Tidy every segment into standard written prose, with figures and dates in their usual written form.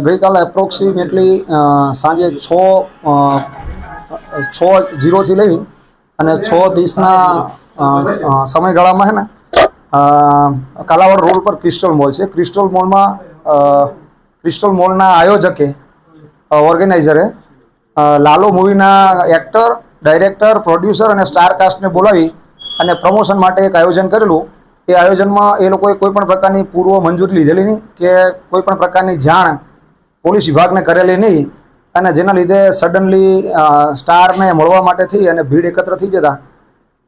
ગઈકાલે એપ્રોક્સિમેટલી સાંજે 6:00 લઈ અને 6:30 સમયગાળામાં છે ને કાલાવાડ રોડ પર ક્રિસ્ટલ મોલ છે. ક્રિસ્ટલ મોલના આયોજકે ઓર્ગેનાઇઝરે લાલો મૂવીના એક્ટર, ડાયરેક્ટર, પ્રોડ્યુસર અને સ્ટાર કાસ્ટને બોલાવી અને પ્રમોશન માટે એક આયોજન કરેલું. એ આયોજનમાં એ લોકોએ કોઈપણ પ્રકારની પૂર્વ મંજૂરી લીધેલી નહીં કે કોઈપણ પ્રકારની જાણ પોલીસ વિભાગને કરેલી નહીં, અને જેના લીધે સડનલી સ્ટારને મળવા માટે થઈ અને ભીડ એકત્ર થઈ જતા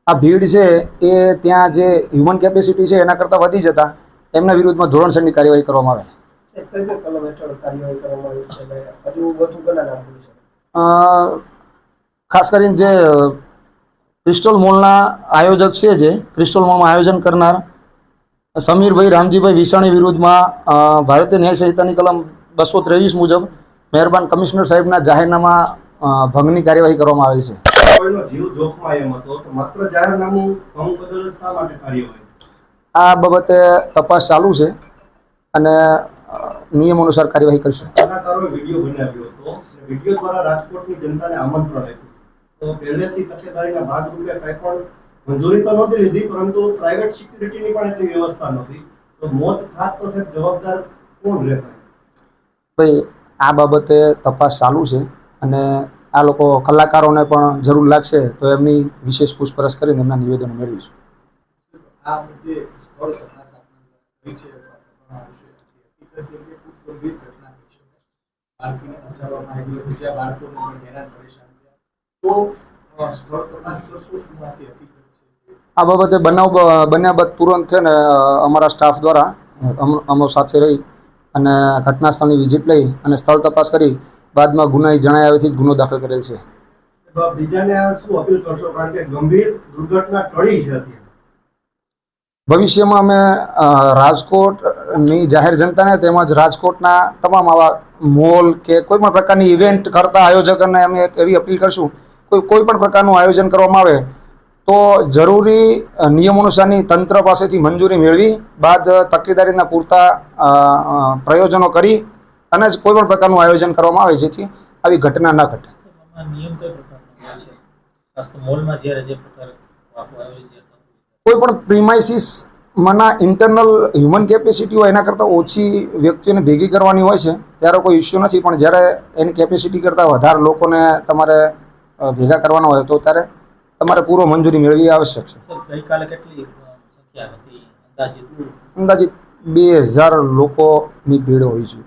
આ ભીડ છે એ ત્યાં જે હ્યુમન કેપેસિટી છે એના કરતાં વધી જતા એમના વિરુદ્ધમાં ધોરણસરની કાર્યવાહી કરવામાં આવે. ખાસ કરીને જે ક્રિસ્ટલ મોલના આયોજક છે, જે ક્રિસ્ટલ મોલમાં આયોજન કરનાર સમીરભાઈ રામજીભાઈ વિસાણી વિરુદ્ધમાં ભારતીય ન્યાય સંહિતાની કલમ 223 મુજબ મહેરબાન કમિશનર સાહેબના જાહેરનામા ભંગની કાર્યવાહી કરવામાં આવેલી છે. આ બાબતે તપાસ ચાલુ છે અને નિયમ અનુસાર કાર્યવાહી કરશે. વિડીયો દ્વારા રાજકોટની જનતાને આમંત્રણ આપ્યું તો પહેલેથી તકેદારીના ભાગરૂપે કંઈ પણ મંજૂરી તો નહોતી લીધી, પરંતુ પ્રાઇવેટ સિક્યુરિટીની પણ એટલી વ્યવસ્થા નહોતી. તો મોત થાત તો સાહેબ જવાબદાર કોણ રહે? ભાઈ, આ બાબતે તપાસ ચાલુ છે અને આ લોકો કલાકારોને પણ જરૂર લાગશે તો એમની વિશેષ પૂછપરછ કરીને એમના નિવેદનો મેળવીશું. આ મુદ્દે સ્થળ તપાસ આપણી છે આ બાબતે બન્યા બાદ તુરંત છે ને અમારા સ્ટાફ દ્વારા અમો સાથે રહી અને ઘટના સ્થળની વિઝિટ લઈ અને સ્થળ તપાસ કરી બાદમાં ગુનાહિત જણાય આવેથી ગુનો દાખલ કરેલ છે. બીજાને શું અપીલ કરશો, કારણ કે ગંભીર દુર્ઘટના ટળી છે અત્યારે? ભવિષ્યમાં અમે રાજકોટની જાહેર જનતાને તેમજ રાજકોટના તમામ આવા મોલ કે કોઈ પણ પ્રકારની ઇવેન્ટ કરતા આયોજકોને અમે એક એવી અપીલ કરશું, કોઈ પણ પ્રકારનું આયોજન કરવામાં આવે તો જરૂરી નિયમોનુસારની તંત્ર પાસેથી મંજૂરી મેળવી બાદ તકેદારીના પૂરતા પ્રયોજનો કરી અને જ કોઈ પણ પ્રકારનું આયોજન કરવામાં આવે જેથી આવી ઘટના ન ઘટે. કોઈ પણ પ્રિમાઇસીસમાંના ઇન્ટરનલ હ્યુમન કેપેસિટી હોય એના કરતાં ઓછી વ્યક્તિઓને ભેગી કરવાની હોય છે ત્યારે કોઈ ઇસ્યુ નથી, પણ જ્યારે એની કેપેસિટી કરતાં વધારે લોકોને તમારે ભેગા કરવાના હોય તો ત્યારે તમારે પૂર્વ મંજૂરી મેળવી આવશ્યક છે. અંદાજિત 2000 લોકોની ભીડ હોય છે.